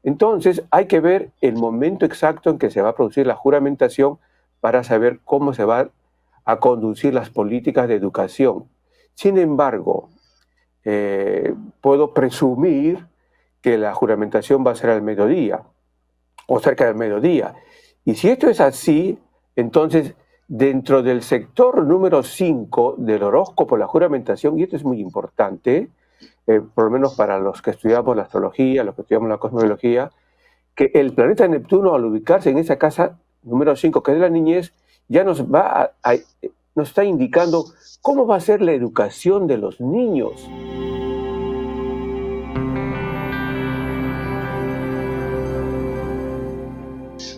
Entonces hay que ver el momento exacto en que se va a producir la juramentación para saber cómo se va a conducir las políticas de educación. Sin embargo, puedo presumir que la juramentación va a ser al mediodía o cerca del mediodía. Y si esto es así, entonces dentro del sector número 5 del horóscopo, la juramentación, y esto es muy importante, por lo menos para los que estudiamos la astrología, los que estudiamos la cosmología, que el planeta Neptuno, al ubicarse en esa casa número 5, que es de la niñez, ya nos nos está indicando cómo va a ser la educación de los niños.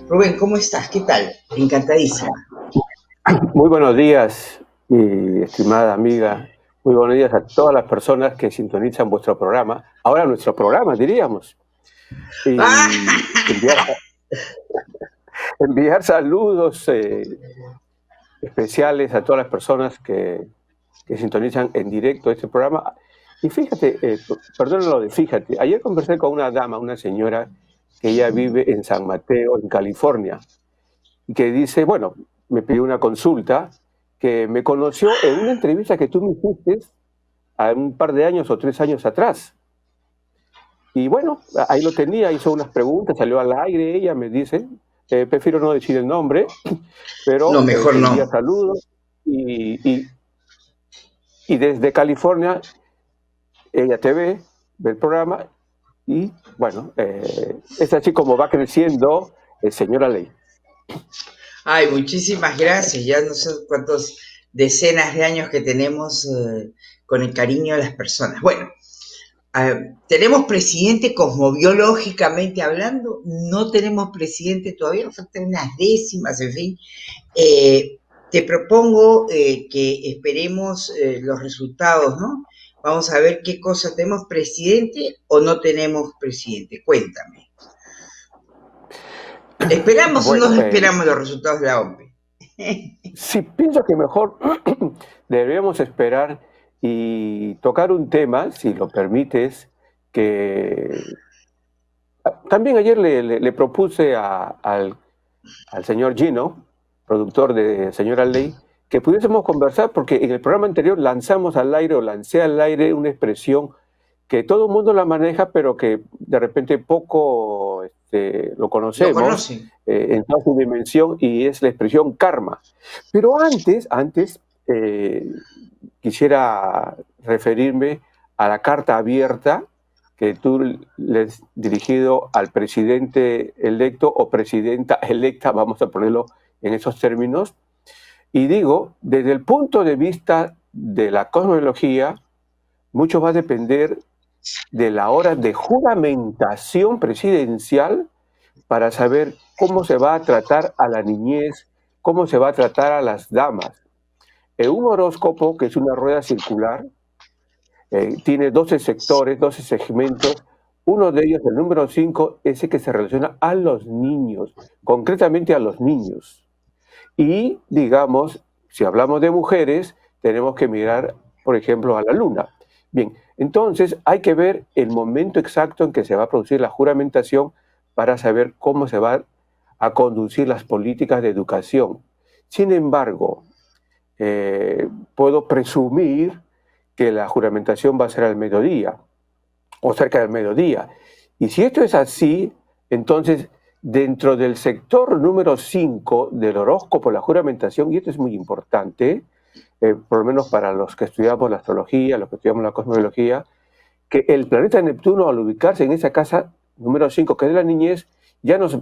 Rubén, ¿cómo estás? ¿Qué tal? Encantadísima. Muy buenos días, mi estimada amiga. Muy buenos días a todas las personas que sintonizan vuestro programa. Ahora nuestro programa, diríamos. Y enviar saludos especiales a todas las personas que sintonizan en directo este programa. Y fíjate, fíjate, ayer conversé con una dama, una señora, que ella vive en San Mateo, en California, y que dice, bueno, me pidió una consulta, que me conoció en una entrevista que tú me hiciste a un par de años o 3 años atrás. Y bueno, ahí lo tenía, hizo unas preguntas, salió al aire, ella me dice, prefiero no decir el nombre, pero no, mejor te envía no. saludos y desde California ella te ve el programa y bueno, es así como va creciendo señora Ley. Ay, muchísimas gracias. Ya no sé cuántas decenas de años que tenemos con el cariño de las personas. Bueno, ¿tenemos presidente cosmobiológicamente hablando? No tenemos presidente todavía, nos faltan unas décimas, en fin. Te propongo que esperemos los resultados, ¿no? Vamos a ver qué cosa, ¿tenemos presidente o no tenemos presidente? Cuéntame. ¿Esperamos o no esperamos los resultados de la OMP? Sí, pienso que mejor debemos esperar y tocar un tema, si lo permites, que también ayer le propuse al señor Gino, productor de Señora Ley, que pudiésemos conversar, porque en el programa anterior lancé al aire una expresión que todo el mundo la maneja, pero que de repente poco lo conocemos en toda su dimensión, y es la expresión karma. Pero antes quisiera referirme a la carta abierta que tú le has dirigido al presidente electo o presidenta electa, vamos a ponerlo en esos términos, y digo, desde el punto de vista de la cosmología, mucho va a depender de la hora de juramentación presidencial para saber cómo se va a tratar a la niñez, cómo se va a tratar a las damas. Un horóscopo, que es una rueda circular, tiene 12 sectores, 12 segmentos. Uno de ellos, el número 5, es el que se relaciona a los niños, concretamente a los niños. Y, digamos, si hablamos de mujeres, tenemos que mirar, por ejemplo, a la luna. Bien, entonces hay que ver el momento exacto en que se va a producir la juramentación para saber cómo se va a conducir las políticas de educación. Sin embargo, puedo presumir que la juramentación va a ser al mediodía o cerca del mediodía. Y si esto es así, entonces dentro del sector número 5 del horóscopo, la juramentación, y esto es muy importante, por lo menos para los que estudiamos la astrología, los que estudiamos la cosmología, que el planeta Neptuno, al ubicarse en esa casa número 5, que es de la niñez, ya nos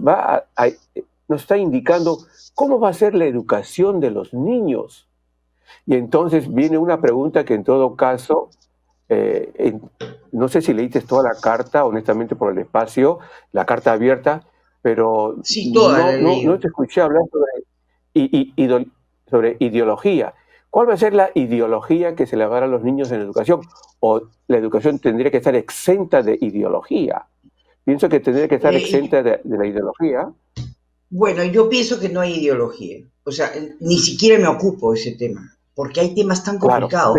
está indicando cómo va a ser la educación de los niños. Y entonces viene una pregunta que en todo caso, no sé si leíste toda la carta, honestamente por el espacio, la carta abierta, pero sí, no te escuché hablar sobre ideología. ¿Cuál va a ser la ideología que se le va a dar a los niños en la educación? ¿O la educación tendría que estar exenta de ideología? Pienso que tendría que estar exenta de la ideología. Bueno, yo pienso que no hay ideología. O sea, ni siquiera me ocupo de ese tema, porque hay temas tan complicados,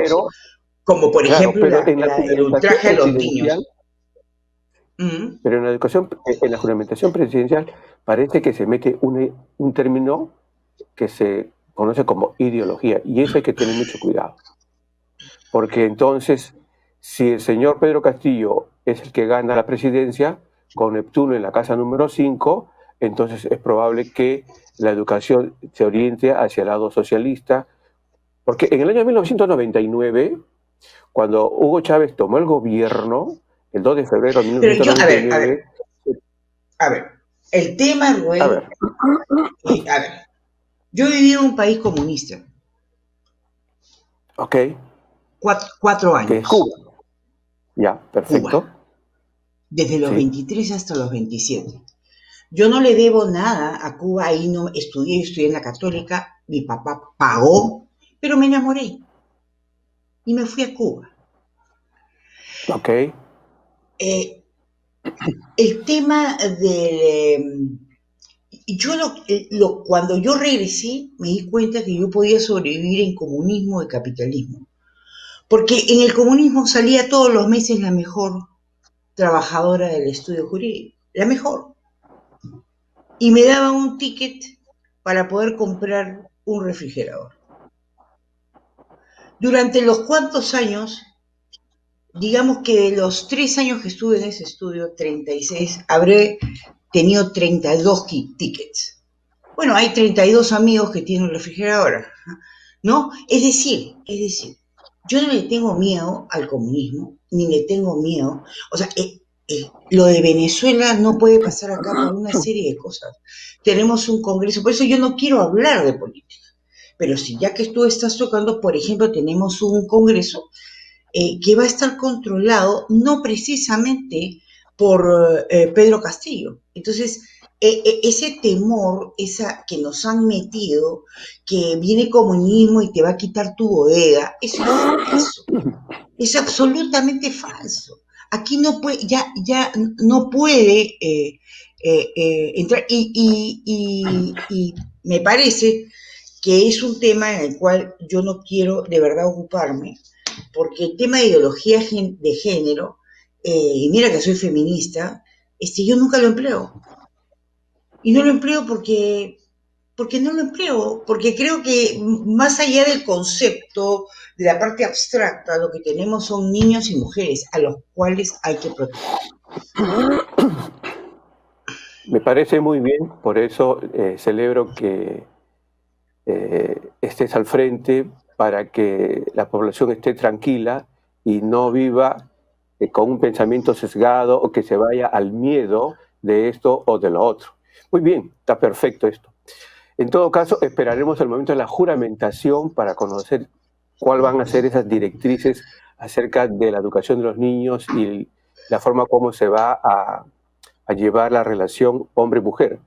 como por ejemplo pero en la el ultraje a los presidencial, niños. Pero en la educación, en la juramentación presidencial, parece que se mete un término que se conoce como ideología, y eso hay que tener mucho cuidado. Porque entonces, si el señor Pedro Castillo es el que gana la presidencia, con Neptuno en la casa número 5, entonces es probable que la educación se oriente hacia el lado socialista, porque en el año 1999, cuando Hugo Chávez tomó el gobierno, el 2 de febrero de Pero yo, 1999... a ver, el tema, Rubén, A ver, a ver, yo he vivido en un país comunista, ok, 4 que es años, Cuba. Ya, perfecto. Cuba, desde los Sí, 23 hasta los 27. Yo no le debo nada a Cuba, ahí no estudié en la Católica, mi papá pagó, pero me enamoré y me fui a Cuba. ok. El tema del... cuando yo regresé, me di cuenta que yo podía sobrevivir en comunismo y capitalismo. Porque en el comunismo salía todos los meses la mejor trabajadora del estudio jurídico, la mejor. Y me daban un ticket para poder comprar un refrigerador. Durante los cuantos años, digamos que de los 3 años que estuve en ese estudio, 36, habré tenido 32 tickets. Bueno, hay 32 amigos que tienen refrigeradora, ¿no? Es decir, yo no le tengo miedo al comunismo, ni le tengo miedo, o sea, lo de Venezuela no puede pasar acá por una serie de cosas. Tenemos un congreso, por eso yo no quiero hablar de política, pero si ya que tú estás tocando, por ejemplo, tenemos un congreso que va a estar controlado no precisamente por Pedro Castillo. Entonces, ese temor que nos han metido, que viene comunismo y te va a quitar tu bodega, eso es falso, es absolutamente falso. Aquí no puede, ya no puede entrar y me parece que es un tema en el cual yo no quiero de verdad ocuparme, porque el tema de ideología de género, y mira que soy feminista, yo nunca lo empleo. Y no lo empleo porque no lo empleo, porque creo que más allá del concepto, de la parte abstracta, lo que tenemos son niños y mujeres a los cuales hay que proteger. Me parece muy bien, por eso celebro que estés al frente para que la población esté tranquila y no viva con un pensamiento sesgado o que se vaya al miedo de esto o de lo otro. Muy bien, está perfecto esto. En todo caso, esperaremos el momento de la juramentación para conocer cuáles van a ser esas directrices acerca de la educación de los niños y la forma como se va a llevar la relación hombre-mujer.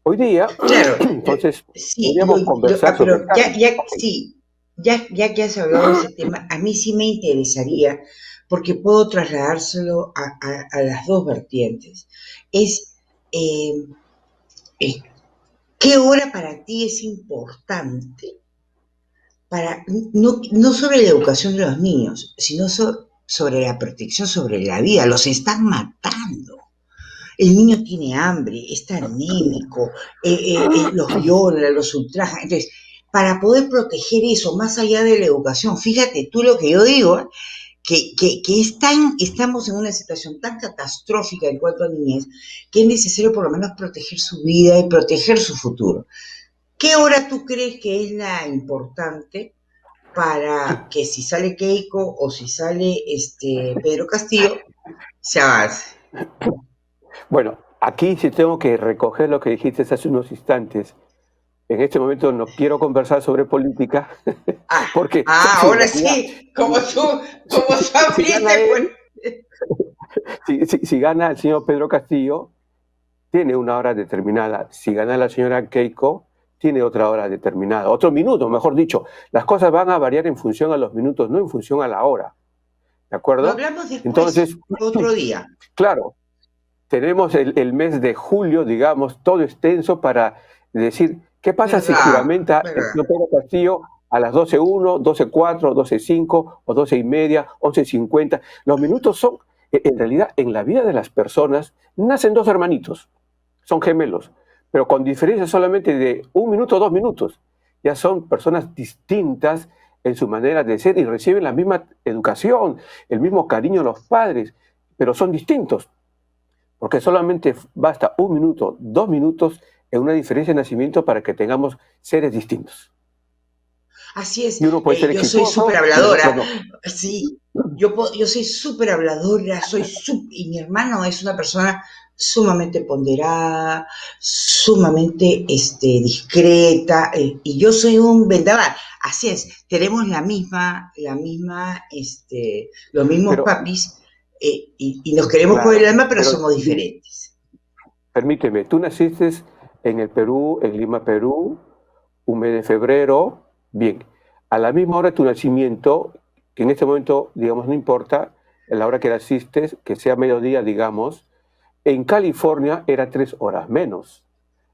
Hoy día, Claro, entonces, sí, podríamos conversar sobre pero el cargo. sí, ya que has hablado de ese tema, a mí sí me interesaría, porque puedo trasladárselo a las dos vertientes. Es, eh, eh, ¿qué hora para ti es importante para, no sobre la educación de los niños, sino sobre la protección, sobre la vida? Los están matando. El niño tiene hambre, está anémico, los violan, los ultrajan. Entonces, para poder proteger eso, más allá de la educación, fíjate tú lo que yo digo, que estamos en una situación tan catastrófica en cuanto a niñez, que es necesario por lo menos proteger su vida y proteger su futuro. ¿Qué hora tú crees que es la importante para que si sale Keiko o si sale Pedro Castillo, se avance? Bueno, aquí sí tengo que recoger lo que dijiste hace unos instantes. En este momento no quiero conversar sobre política, porque si en Ahora realidad, sí, como tú si, si gana abriste, pues. él, si gana el señor Pedro Castillo, tiene una hora determinada. Si gana la señora Keiko, tiene otra hora determinada. Otro minuto, mejor dicho. Las cosas van a variar en función a los minutos, no en función a la hora. ¿De Lo acuerdo? hablamos después, Entonces, otro día. claro, tenemos el mes de julio, digamos, todo extenso para decir, ¿qué pasa si ¿Verdad? juramenta el ¿Verdad? señor Pedro Castillo a las 12:01, 12:04, 12:05 o 12:30, 11:50? Los minutos son En realidad, en la vida de las personas nacen dos hermanitos, son gemelos, pero con diferencia solamente de 1 minuto o 2 minutos. Ya son personas distintas en su manera de ser y reciben la misma educación, el mismo cariño de los padres, pero son distintos, porque solamente basta 1 minuto, 2 minutos en una diferencia de nacimiento para que tengamos seres distintos. Así es, Y uno puede ser yo soy súper exitoso y el otro habladora, no. sí, yo soy súper habladora, y mi hermano es una persona sumamente ponderada, sumamente discreta, y yo soy un vendaval. Así es, tenemos los mismos Pero, papis, y nos queremos por el claro, alma, pero pero somos diferentes. permíteme, tú naciste en el Perú, en Lima, Perú, 1 mes de febrero, bien, a la misma hora de tu nacimiento, que en este momento, digamos, no importa, la hora que naciste, que sea mediodía, digamos, en California era 3 horas menos.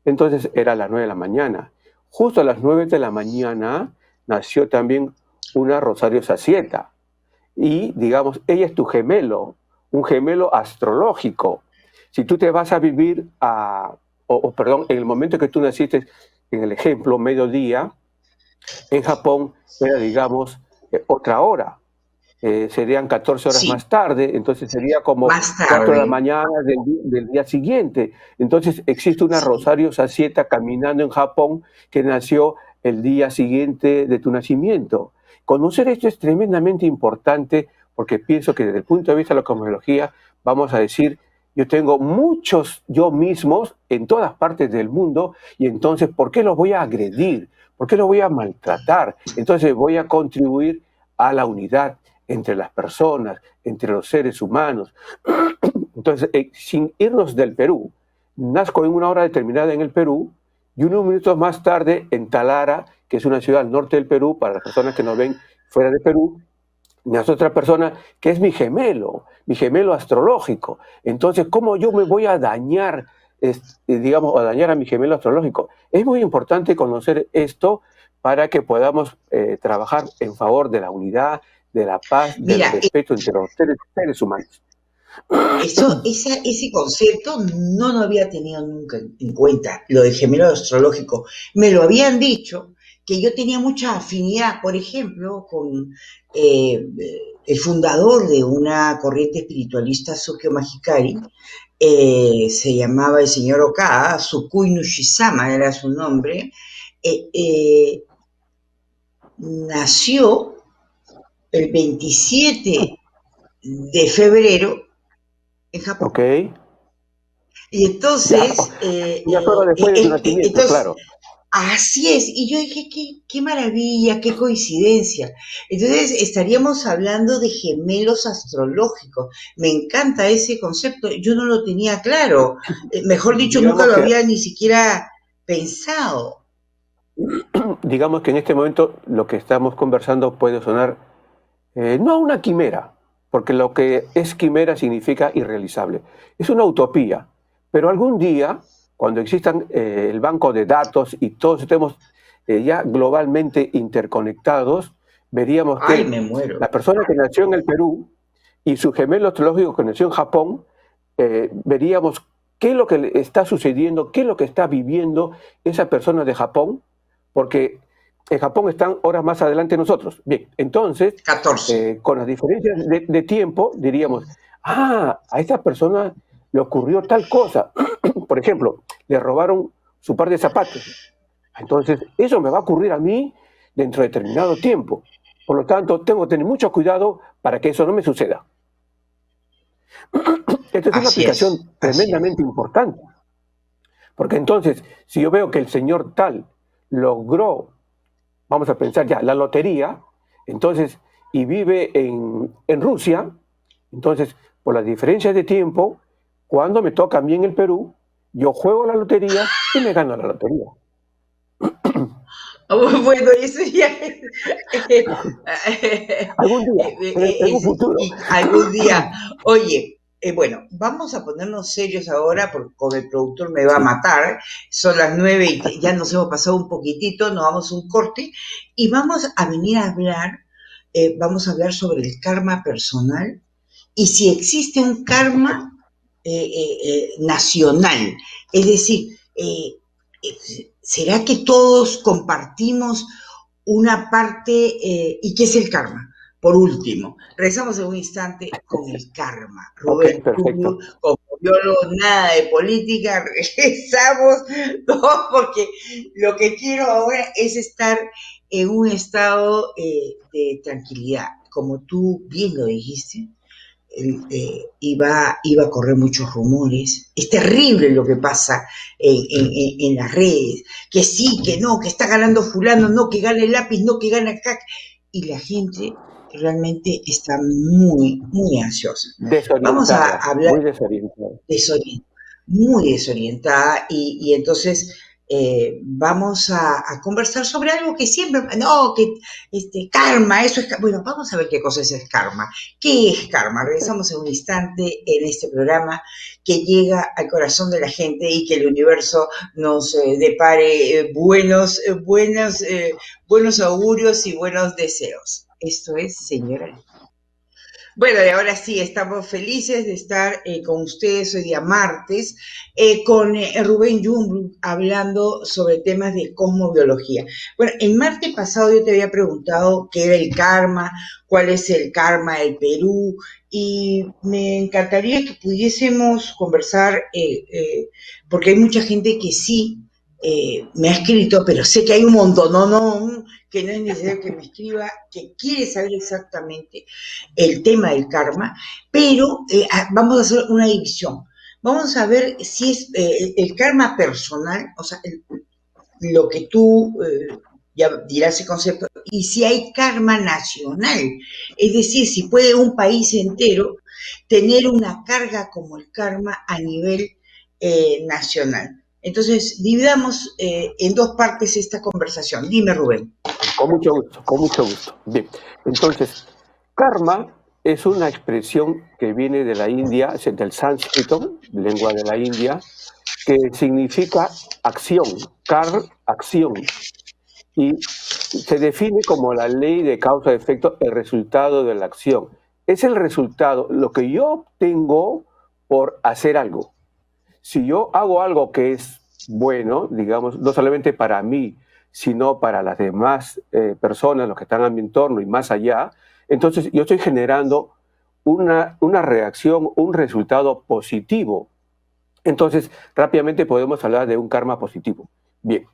Entonces era a las 9 de la mañana. Justo a las 9 de la mañana nació también una Rosario Sacieta. Y, digamos, ella es tu gemelo, un gemelo astrológico. Si tú te vas a vivir perdón, en el momento que tú naciste, en el ejemplo, mediodía, en Japón era, digamos, otra hora. Serían 14 horas Sí, más tarde, entonces sería como más 4 de la tarde, mañana del día siguiente. Entonces existe una sí. Rosario Sacieta caminando en Japón que nació el día siguiente de tu nacimiento. Conocer esto es tremendamente importante porque pienso que desde el punto de vista de la cosmología, vamos a decir, yo tengo muchos yo mismos en todas partes del mundo y entonces, ¿por qué los voy a agredir? ¿Por qué los voy a maltratar? Entonces voy a contribuir a la unidad entre las personas, entre los seres humanos. Entonces, sin irnos del Perú, nazco en una hora determinada en el Perú y unos minutos más tarde en Talara, que es una ciudad al norte del Perú, para las personas que nos ven fuera de Perú, nace otra persona que es mi gemelo astrológico. Entonces, ¿cómo yo me voy a dañar, digamos, a dañar a mi gemelo astrológico? Es muy importante conocer esto para que podamos trabajar en favor de la unidad, de la paz, del Mira, respeto entre los seres humanos. ese concepto no lo había tenido nunca en cuenta, lo de gemelo astrológico. Me lo habían dicho, que yo tenía mucha afinidad, por ejemplo, con eh, el fundador de una corriente espiritualista Sukyo Mahikari, se llamaba el señor Okada, Sukui Nushisama era su nombre, eh, eh, nació el 27 de febrero en Japón. ¿Ok? Y Ya, entonces, una hora después de tu nacimiento, entonces, claro. así es. Y yo dije, qué maravilla, qué coincidencia. Entonces, estaríamos hablando de gemelos astrológicos. Me encanta ese concepto. Yo no lo tenía claro. Mejor dicho, nunca Digamos lo que, había ni siquiera pensado. digamos que en este momento lo que estamos conversando puede sonar no a una quimera, porque lo que es quimera significa irrealizable. Es una utopía, pero algún día, cuando existan el banco de datos y todos estemos ya globalmente interconectados, veríamos Ay, que me muero. la persona que nació en el Perú y su gemelo astrológico que nació en Japón, veríamos qué es lo que le está sucediendo, qué es lo que está viviendo esa persona de Japón, porque en Japón están horas más adelante de nosotros. Bien, entonces, 14. con las diferencias de tiempo, diríamos, a esta persona le ocurrió tal cosa. Por ejemplo, le robaron su par de zapatos. Entonces, eso me va a ocurrir a mí dentro de determinado tiempo. Por lo tanto, tengo que tener mucho cuidado para que eso no me suceda. Esta es una Así es, aplicación así es. tremendamente importante, porque entonces, si yo veo que el señor tal logró, vamos a pensar ya, la lotería, entonces, y vive en Rusia, entonces, por las diferencias de tiempo, cuando me toca a mí en el Perú, yo juego la lotería y me gano la lotería. Bueno, eso ya Algún día, en un futuro. algún día. Oye, bueno, vamos a ponernos serios ahora porque con el productor me va a Sí, matar. Son las 9 y ya nos hemos pasado un poquitito, nos vamos a un corte y vamos a venir a hablar, vamos a hablar sobre el karma personal y si existe un karma nacional. Es decir, ¿será que todos compartimos una parte? ¿Y qué es el karma? Por último, regresamos en un instante con el karma. Ok, Rubén, tú, perfecto. como biólogo, nada de política, regresamos, no, porque lo que quiero ahora es estar en un estado de tranquilidad. Como tú bien lo dijiste, iba a correr muchos rumores. Es terrible lo que pasa en las redes, que sí, que no, que está ganando fulano, no, que gana el lápiz, no, que gana acá. Y la gente realmente está muy, muy ansiosa. Vamos a Desorientada, hablar muy desorientada. desorientada, muy desorientada, y entonces vamos a conversar sobre algo que siempre, no, que karma, eso es, bueno, vamos a ver qué cosa es el karma. ¿Qué es karma? Regresamos en un instante en este programa que llega al corazón de la gente y que el universo nos depare buenos augurios y buenos deseos. Esto es Señora. Bueno, y ahora sí, estamos felices de estar con ustedes hoy día martes, con Rubén Yumbru hablando sobre temas de cosmobiología. Bueno, el martes pasado yo te había preguntado qué era el karma, cuál es el karma del Perú, y me encantaría que pudiésemos conversar, porque hay mucha gente que sí me ha escrito, pero sé que hay un montón, no, que no es necesario que me escriba, que quiere saber exactamente el tema del karma, pero vamos a hacer una división. Vamos a ver si es el karma personal, o sea, lo que tú ya dirás el concepto, y si hay karma nacional, es decir, si puede un país entero tener una carga como el karma a nivel nacional. Entonces, dividamos en dos partes esta conversación. Dime, Rubén. Con mucho gusto, con mucho gusto. Bien, entonces, karma es una expresión que viene de la India, del sánscrito, lengua de la India, que significa acción, acción, y se define como la ley de causa-efecto, el resultado de la acción. Es el resultado, lo que yo obtengo por hacer algo. Si yo hago algo que es bueno, digamos, no solamente para mí, sino para las demás personas, los que están a mi entorno y más allá, entonces yo estoy generando una reacción, un resultado positivo. Entonces, rápidamente podemos hablar de un karma positivo. Bien,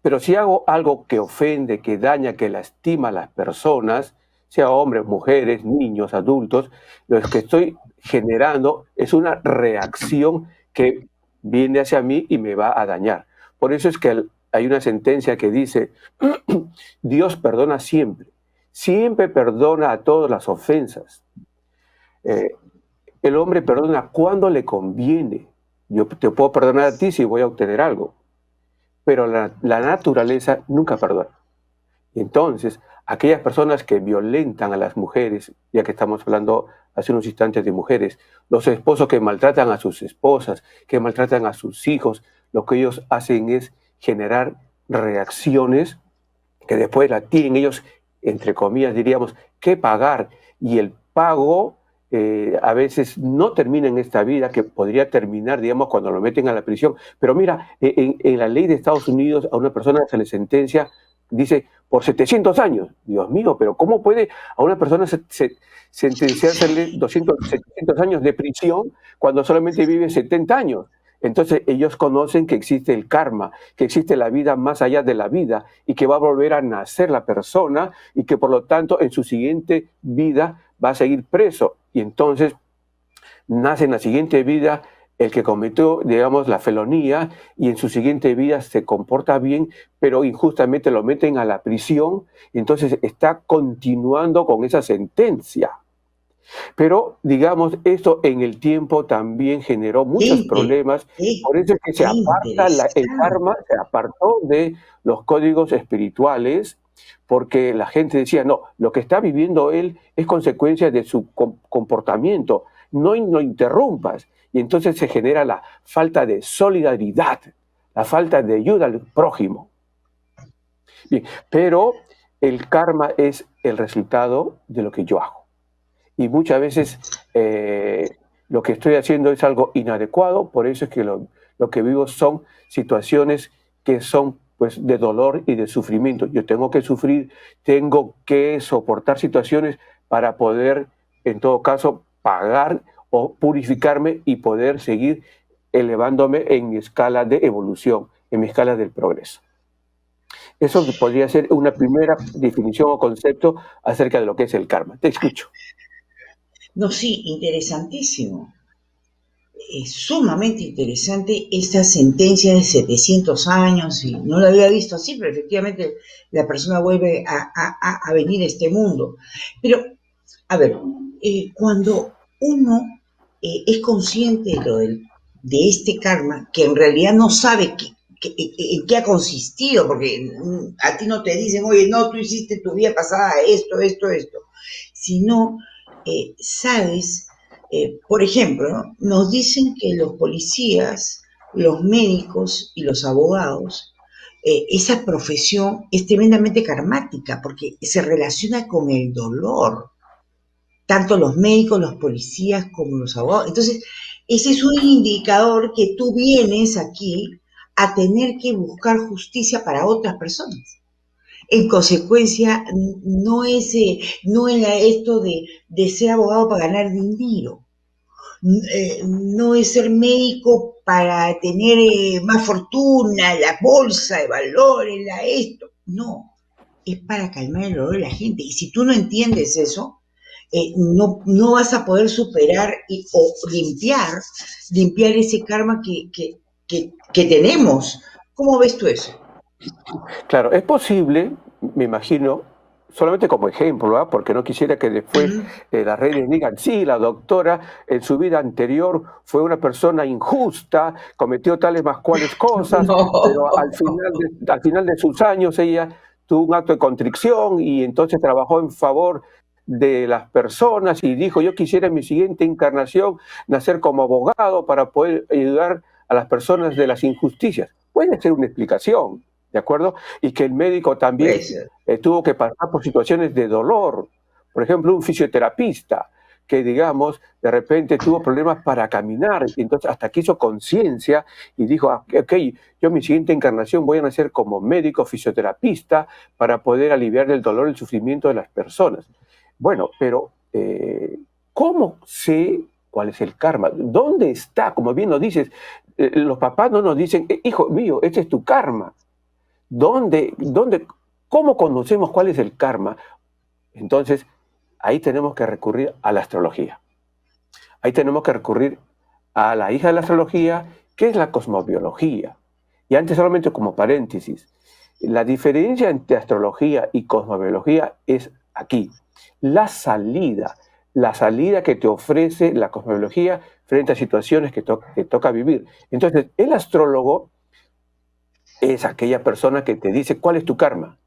pero si hago algo que ofende, que daña, que lastima a las personas, sea hombres, mujeres, niños, adultos, lo que estoy generando es una reacción que viene hacia mí y me va a dañar. Por eso es que hay una sentencia que dice, Dios perdona siempre, siempre perdona a todas las ofensas. El hombre perdona cuando le conviene. Yo te puedo perdonar a ti si voy a obtener algo, pero la naturaleza nunca perdona. Entonces, aquellas personas que violentan a las mujeres, ya que estamos hablando hace unos instantes de mujeres, los esposos que maltratan a sus esposas, que maltratan a sus hijos, lo que ellos hacen es generar reacciones que después la tienen ellos, entre comillas, diríamos, que pagar. Y el pago a veces no termina en esta vida, que podría terminar, digamos, cuando lo meten a la prisión. Pero mira, en la ley de Estados Unidos a una persona se le sentencia, dice, por 700 años. Dios mío, pero ¿cómo puede a una persona sentenciársele 700 años de prisión cuando solamente vive 70 años? Entonces ellos conocen que existe el karma, que existe la vida más allá de la vida y que va a volver a nacer la persona y que por lo tanto en su siguiente vida va a seguir preso. Y entonces nace en la siguiente vida el que cometió, digamos, la felonía y en su siguiente vida se comporta bien, pero injustamente lo meten a la prisión, y entonces está continuando con esa sentencia. Pero, digamos, esto en el tiempo también generó muchos problemas, por eso es que se aparta el karma, se apartó de los códigos espirituales, porque la gente decía, no, lo que está viviendo él es consecuencia de su comportamiento, no lo interrumpas. Y entonces se genera la falta de solidaridad, la falta de ayuda al prójimo. Bien, pero el karma es el resultado de lo que yo hago. y muchas veces lo que estoy haciendo es algo inadecuado, por eso es que lo que vivo son situaciones que son pues de dolor y de sufrimiento. Yo tengo que sufrir, tengo que soportar situaciones para poder, en todo caso, pagar o purificarme y poder seguir elevándome en mi escala de evolución, en mi escala del progreso. Eso podría ser una primera definición o concepto acerca de lo que es el karma. Te escucho. No, sí, interesantísimo. Es sumamente interesante esta sentencia de 700 años, y no la había visto así, pero efectivamente la persona vuelve a venir a este mundo. Pero, a ver, cuando uno es consciente de este karma, que en realidad no sabe en qué ha consistido, porque a ti no te dicen, oye, no, tú hiciste tu vida pasada esto, sino sabes, por ejemplo, ¿no? Nos dicen que los policías, los médicos y los abogados, esa profesión es tremendamente karmática porque se relaciona con el dolor, tanto los médicos, los policías como los abogados. Entonces, ese es un indicador que tú vienes aquí a tener que buscar justicia para otras personas. En consecuencia, no es esto de ser abogado para ganar dinero, no es ser médico para tener más fortuna, la bolsa de valores, esto, no, es para calmar el dolor de la gente. Y si tú no entiendes eso, no vas a poder superar o limpiar ese karma que tenemos. ¿Cómo ves tú eso? Claro, es posible, me imagino, solamente como ejemplo, ¿ah? Porque no quisiera que después las redes digan, sí, la doctora en su vida anterior fue una persona injusta, cometió tales más cuales cosas, pero No. al final de sus años ella tuvo un acto de contrición y entonces trabajó en favor de las personas y dijo, yo quisiera en mi siguiente encarnación nacer como abogado para poder ayudar a las personas de las injusticias. Puede ser una explicación, ¿de acuerdo? Y que el médico también Puede ser. tuvo que pasar por situaciones de dolor. Por ejemplo, un fisioterapista que, digamos, de repente tuvo problemas para caminar, y entonces hasta que hizo conciencia y dijo, ok, yo en mi siguiente encarnación voy a nacer como médico fisioterapista para poder aliviar el dolor y el sufrimiento de las personas. Bueno, pero ¿cómo sé cuál es el karma? ¿Dónde está? Como bien lo dices, los papás no nos dicen, hijo mío, este es tu karma. ¿Cómo conocemos cuál es el karma? Entonces, ahí tenemos que recurrir a la astrología. Ahí tenemos que recurrir a la hija de la astrología, que es la cosmobiología. Y antes, solamente como paréntesis, la diferencia entre astrología y cosmobiología es aquí. La salida que te ofrece la cosmobiología frente a situaciones que toca vivir. Entonces, el astrólogo es aquella persona que te dice cuál es tu karma.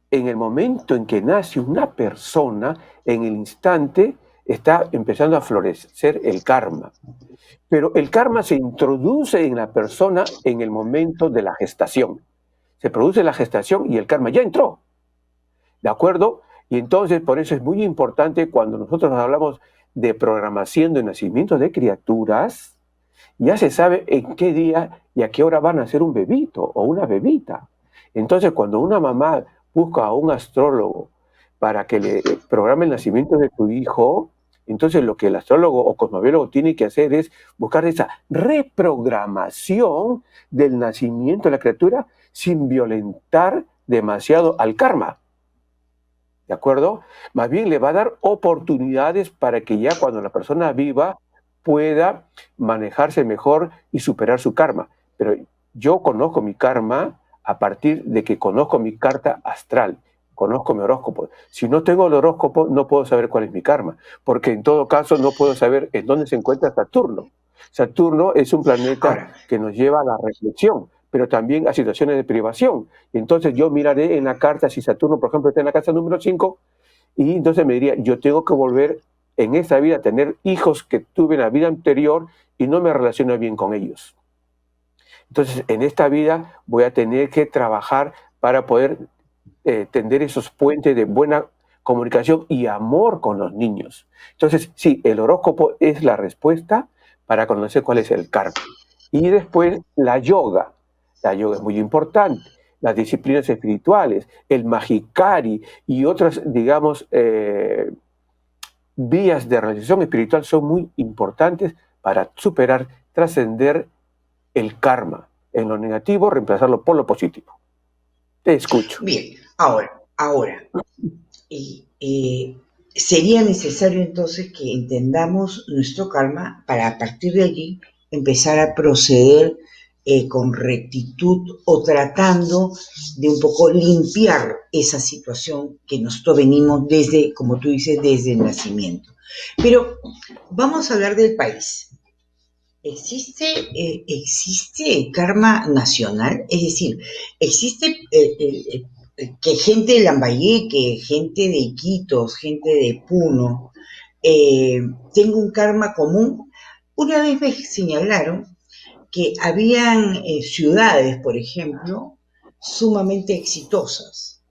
En el momento en que nace una persona, en el instante está empezando a florecer el karma. Pero el karma se introduce en la persona en el momento de la gestación. Se produce la gestación y el karma ya entró. ¿De acuerdo? Y entonces por eso es muy importante cuando nosotros hablamos de programación de nacimiento de criaturas, ya se sabe en qué día y a qué hora van a nacer un bebito o una bebita. Entonces, cuando una mamá busca a un astrólogo para que le programe el nacimiento de tu hijo, entonces lo que el astrólogo o cosmobiólogo tiene que hacer es buscar esa reprogramación del nacimiento de la criatura sin violentar demasiado al karma. ¿De acuerdo? Más bien le va a dar oportunidades para que ya cuando la persona viva pueda manejarse mejor y superar su karma. Pero yo conozco mi karma a partir de que conozco mi carta astral, conozco mi horóscopo. Si no tengo el horóscopo, no puedo saber cuál es mi karma, porque en todo caso no puedo saber en dónde se encuentra Saturno. Saturno es un planeta Ahora, que nos lleva a la reflexión, pero también a situaciones de privación. Entonces yo miraré en la carta si Saturno, por ejemplo, está en la casa número 5, y entonces me diría, yo tengo que volver en esta vida a tener hijos que tuve en la vida anterior y no me relaciono bien con ellos. Entonces, en esta vida voy a tener que trabajar para poder tender esos puentes de buena comunicación y amor con los niños. Entonces, sí, el horóscopo es la respuesta para conocer cuál es el karma. Y después la yoga. La yoga es muy importante. Las disciplinas espirituales, el Mahikari y otras, digamos, vías de realización espiritual son muy importantes para superar, trascender el karma. En lo negativo, reemplazarlo por lo positivo. Te escucho. Bien, ahora, sería necesario entonces que entendamos nuestro karma para a partir de allí empezar a proceder con rectitud o tratando de un poco limpiar esa situación que nosotros venimos desde, como tú dices, desde el nacimiento. Pero vamos a hablar del país. ¿Existe karma nacional? Es decir, ¿existe que gente de Lambayeque, gente de Iquitos, gente de Puno, tenga un karma común? Una vez me señalaron que habían ciudades, por ejemplo, sumamente exitosas,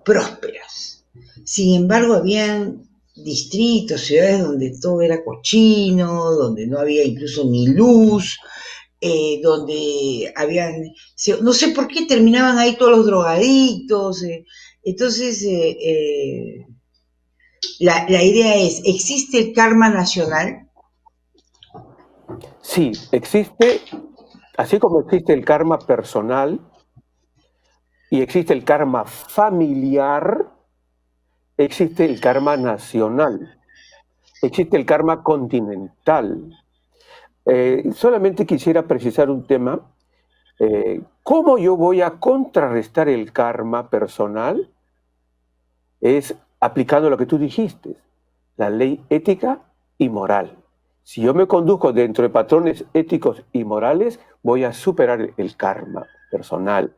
prósperas. Sin embargo, habían distritos, ciudades donde todo era cochino, donde no había incluso ni luz, donde habían, no sé por qué terminaban ahí todos los drogadictos. Entonces, la idea es, ¿existe el karma nacional? Sí, existe, así como existe el karma personal y existe el karma familiar, existe el karma nacional, existe el karma continental. Solamente quisiera precisar un tema. ¿Cómo yo voy a contrarrestar el karma personal? Es aplicando lo que tú dijiste, la ley ética y moral. Si yo me conduzco dentro de patrones éticos y morales, voy a superar el karma personal.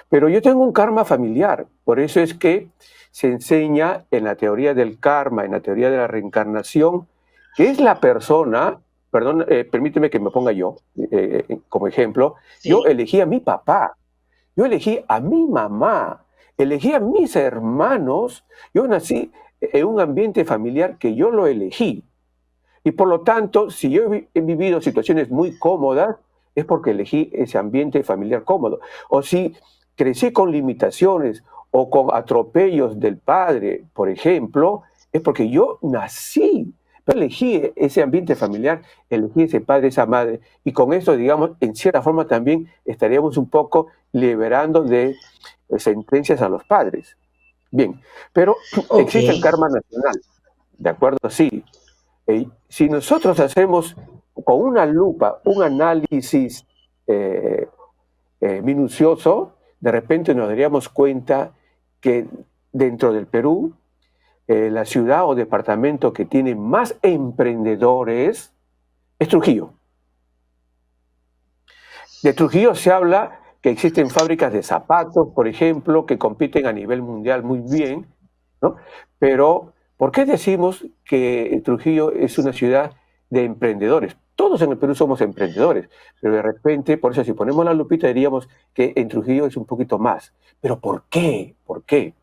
Pero yo tengo un karma familiar, por eso es que se enseña en la teoría del karma, en la teoría de la reencarnación, que es la persona, perdón, permíteme que me ponga yo como ejemplo, Sí. yo elegí a mi papá, yo elegí a mi mamá, elegí a mis hermanos, yo nací en un ambiente familiar que yo lo elegí. Y por lo tanto, si yo he vivido situaciones muy cómodas, es porque elegí ese ambiente familiar cómodo. O si crecí con limitaciones o con atropellos del padre, por ejemplo, es porque yo nací, pero elegí ese ambiente familiar, elegí ese padre, esa madre, y con eso, digamos, en cierta forma también estaríamos un poco liberando de sentencias a los padres. Bien, pero Ok. existe el karma nacional, ¿de acuerdo? Sí. Si nosotros hacemos con una lupa un análisis minucioso, de repente nos daríamos cuenta que dentro del Perú, la ciudad o departamento que tiene más emprendedores es Trujillo. De Trujillo se habla que existen fábricas de zapatos, por ejemplo, que compiten a nivel mundial muy bien, ¿no? Pero, ¿por qué decimos que Trujillo es una ciudad de emprendedores? Todos en el Perú somos emprendedores, pero de repente, por eso si ponemos la lupita diríamos que en Trujillo es un poquito más. ¿Pero por qué? ¿Por qué?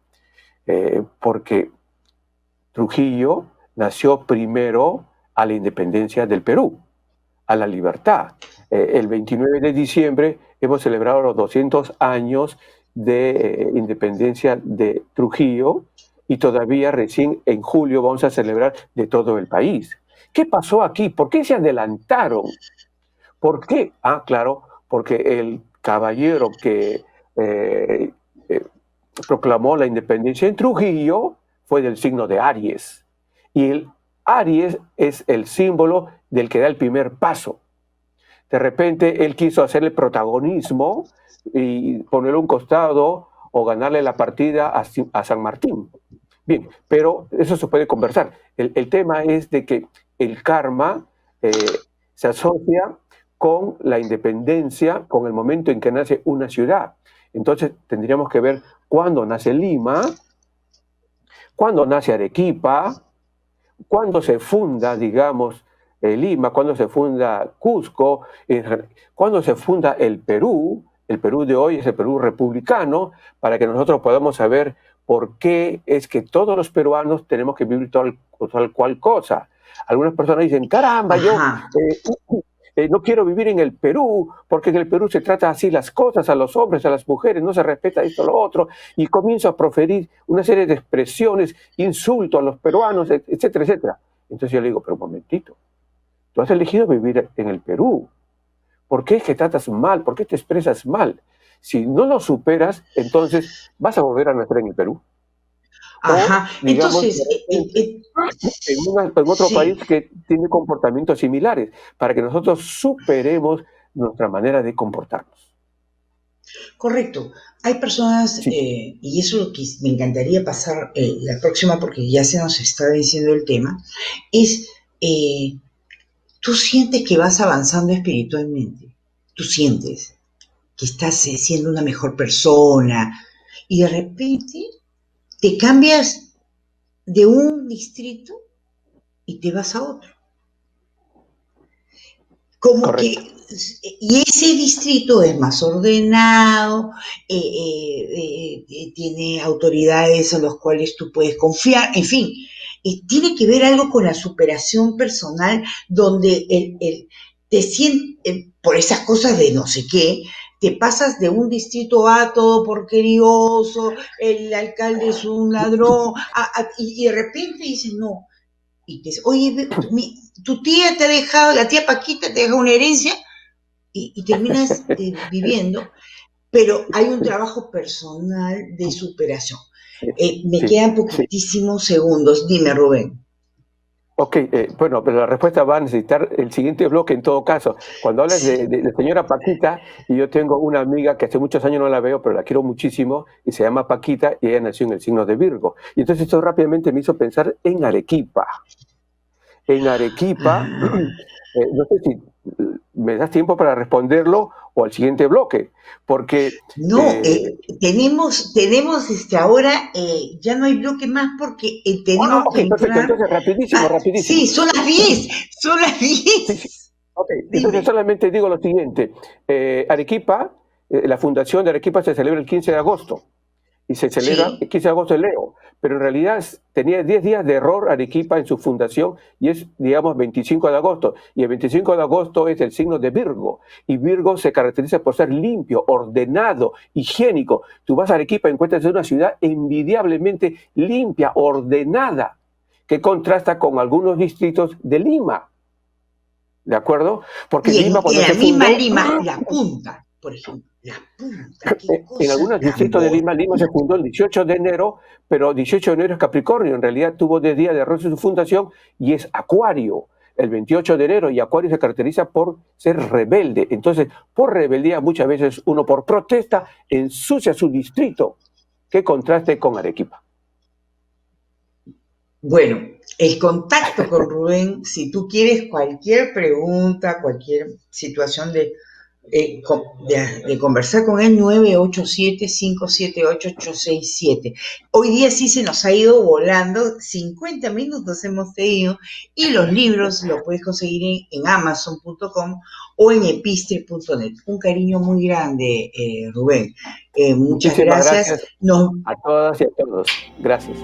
Porque Trujillo nació primero a la independencia del Perú, a la libertad. El 29 de diciembre hemos celebrado los 200 años de independencia de Trujillo y todavía recién en julio vamos a celebrar de todo el país. ¿Qué pasó aquí? ¿Por qué se adelantaron? ¿Por qué? Ah, claro, porque el caballero que proclamó la independencia en Trujillo fue del signo de Aries. Y el Aries es el símbolo del que da el primer paso. De repente él quiso hacerle protagonismo y ponerlo a un costado o ganarle la partida a San Martín. Bien, pero eso se puede conversar. El tema es de que el karma se asocia con la independencia, con el momento en que nace una ciudad. Entonces tendríamos que ver cuándo nace Lima, cuándo nace Arequipa, cuándo se funda, digamos, Lima, cuándo se funda Cusco, cuándo se funda el Perú de hoy es el Perú republicano, para que nosotros podamos saber por qué es que todos los peruanos tenemos que vivir tal cual cosa. Algunas personas dicen, caramba, yo no quiero vivir en el Perú, porque en el Perú se trata así las cosas, a los hombres, a las mujeres, no se respeta esto, lo otro, y comienzo a proferir una serie de expresiones, insulto a los peruanos, etcétera, etcétera. Entonces yo le digo, pero un momentito, tú has elegido vivir en el Perú. ¿Por qué es que tratas mal? ¿Por qué te expresas mal? Si no lo superas, entonces vas a volver a nacer en el Perú. Ajá, O, digamos, entonces, en otro país sí, que tiene comportamientos similares, para que nosotros superemos nuestra manera de comportarnos. correcto. Hay personas, Sí, y eso es lo que me encantaría pasar la próxima, porque ya se nos está diciendo el tema, es, tú sientes que vas avanzando espiritualmente, tú sientes que estás siendo una mejor persona, y de repente te cambias de un distrito y te vas a otro. Como que, correcto. y ese distrito es más ordenado, tiene autoridades a las cuales tú puedes confiar, en fin, tiene que ver algo con la superación personal, donde te sientes, por esas cosas de no sé qué, te pasas de un distrito a todo porquerioso, el alcalde es un ladrón, y de repente dices, no, y te dice, oye, tu tía te ha dejado, la tía Paquita te ha dejado una herencia, y terminas viviendo, pero hay un trabajo personal de superación. Sí, Me sí, quedan sí. poquitísimos segundos. Dime, Rubén. Ok, bueno, pero la respuesta va a necesitar el siguiente bloque en todo caso. Cuando hablas Sí. de señora Paquita, y yo tengo una amiga que hace muchos años no la veo, pero la quiero muchísimo, y se llama Paquita, y ella nació en el signo de Virgo. Y entonces esto rápidamente me hizo pensar en Arequipa. En Arequipa, Ah, no sé si me das tiempo para responderlo o al siguiente bloque, porque no, tenemos ahora, ya no hay bloque más porque tenemos que ok, perfecto, entrar. entonces rapidísimo, Ah, sí, rapidísimo. son las 10, son las Sí, sí. 10. Ok, entonces Dime. solamente digo lo siguiente. Arequipa, la fundación de Arequipa se celebra el 15 de agosto y se celebra el Sí. 15 de agosto de Leo, pero en realidad tenía 10 días de error Arequipa en su fundación y es, digamos, 25 de agosto. Y el 25 de agosto es el signo de Virgo y Virgo se caracteriza por ser limpio, ordenado, higiénico. Tú vas a Arequipa y encuentras una ciudad envidiablemente limpia, ordenada, que contrasta con algunos distritos de Lima. ¿De acuerdo? Porque Y Lima en cuando la se misma fundó, Lima, La Punta, por ejemplo, La Punta, qué en cosa algunos tan distritos de Lima, bonita. Lima se fundó el 18 de enero, pero 18 de enero es Capricornio, en realidad tuvo 10 días de error en su fundación y es Acuario, el 28 de enero, y Acuario se caracteriza por ser rebelde. Entonces, por rebeldía muchas veces uno por protesta ensucia su distrito, que contraste con Arequipa. Bueno, el contacto con Rubén, si tú quieres cualquier pregunta, cualquier situación de conversar con él, 987-578-867. Hoy día sí se nos ha ido volando, 50 minutos hemos tenido, y los libros los puedes conseguir en amazon.com o en epistre.net. Un cariño muy grande, Rubén. Muchas Muchísimas gracias. gracias Nos a todas y a todos. Gracias.